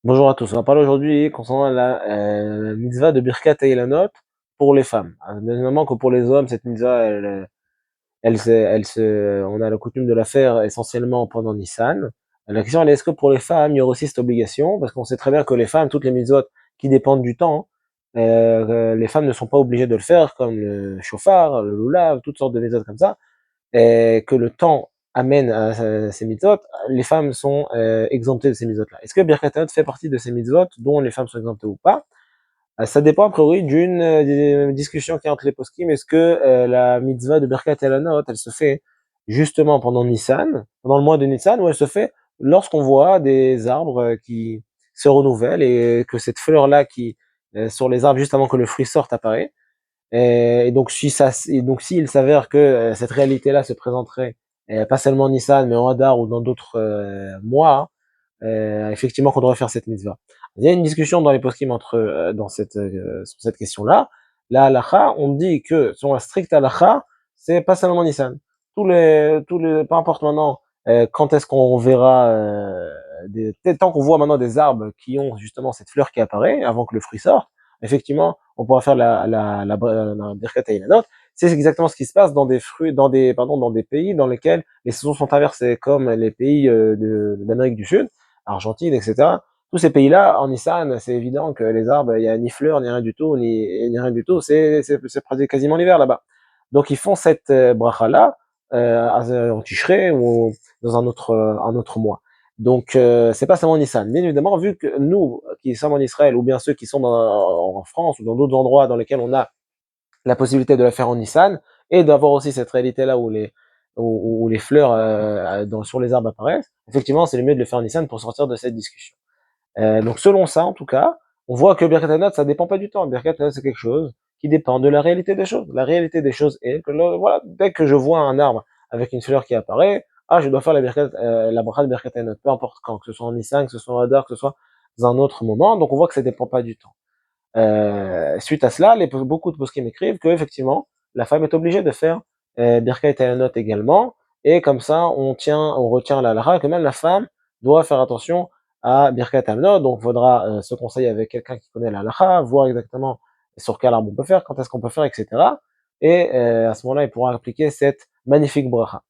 Bonjour à tous. On va parler aujourd'hui concernant la mitzvah de Birkat Eilanot pour les femmes. Évidemment que pour les hommes, cette mitzvah, on a la coutume de la faire essentiellement pendant Nissan. La question elle est, est-ce que pour les femmes, il y aura aussi cette obligation? Parce qu'on sait très bien que les femmes, toutes les mitzvot qui dépendent du temps, les femmes ne sont pas obligées de le faire, comme le chauffard, le loulav, toutes sortes de mitzvot comme ça, et que le temps amène à ces mitzvot, les femmes sont exemptées de ces mitzvot-là. Est-ce que Birkat Hamot fait partie de ces mitzvot dont les femmes sont exemptées ou pas? Ça dépend a priori d'une discussion qui est entre les poskim. Est-ce que la mitzvah de Birkat Hamot, elle se fait justement pendant Nissan, pendant le mois de Nissan, ou elle se fait lorsqu'on voit des arbres qui se renouvellent et que cette fleur-là qui sur les arbres juste avant que le fruit sorte apparaît. Et donc, s'il s'avère que cette réalité-là se présenterait pas seulement en Nissan, mais en Hadar ou dans d'autres mois, effectivement, qu'on devrait faire cette mitzvah. Il y a une discussion dans les poskim entre sur cette question-là. La halacha, on dit que selon la stricte halacha, c'est pas seulement Nissan. Peu importe maintenant quand est-ce qu'on verra tant qu'on voit maintenant des arbres qui ont justement cette fleur qui apparaît avant que le fruit sorte, effectivement, on pourra faire la Birkat Eilanot. C'est exactement ce qui se passe dans des fruits, dans des pays dans lesquels les saisons sont inversées, comme les pays d'Amérique du Sud, Argentine, etc. Tous ces pays-là, en Nissan, c'est évident que les arbres, il y a ni fleurs, ni rien du tout, ni rien du tout. C'est quasiment l'hiver là-bas. Donc ils font cette bracha-là en Tishrei ou dans un autre mois. Donc c'est pas seulement Nissan. Bien évidemment, vu que nous qui sommes en Israël ou bien ceux qui sont en France ou dans d'autres endroits dans lesquels on a la possibilité de la faire en Nissan et d'avoir aussi cette réalité-là où les fleurs sur les arbres apparaissent, effectivement, c'est le mieux de le faire en Nissan pour sortir de cette discussion. Donc selon ça, en tout cas, on voit que Birkat Hamot, ça dépend pas du temps. Birkat Hamot, c'est quelque chose qui dépend de la réalité des choses. La réalité des choses est que voilà, dès que je vois un arbre avec une fleur qui apparaît, je dois faire la bracha de Birkat Hamot, peu importe quand, que ce soit en Nissan, que ce soit en Hadar, que ce soit dans un autre moment. Donc on voit que ça dépend pas du temps. Suite à cela, beaucoup de poskim écrivent que effectivement, la femme est obligée de faire Birkat Hamot également, et comme ça, on retient la halakha que même la femme doit faire attention à Birkat Hamot. Donc, il faudra se conseiller avec quelqu'un qui connaît la halakha, voir exactement sur quel arbre on peut faire, quand est-ce qu'on peut faire, etc. Et à ce moment-là, il pourra appliquer cette magnifique bracha.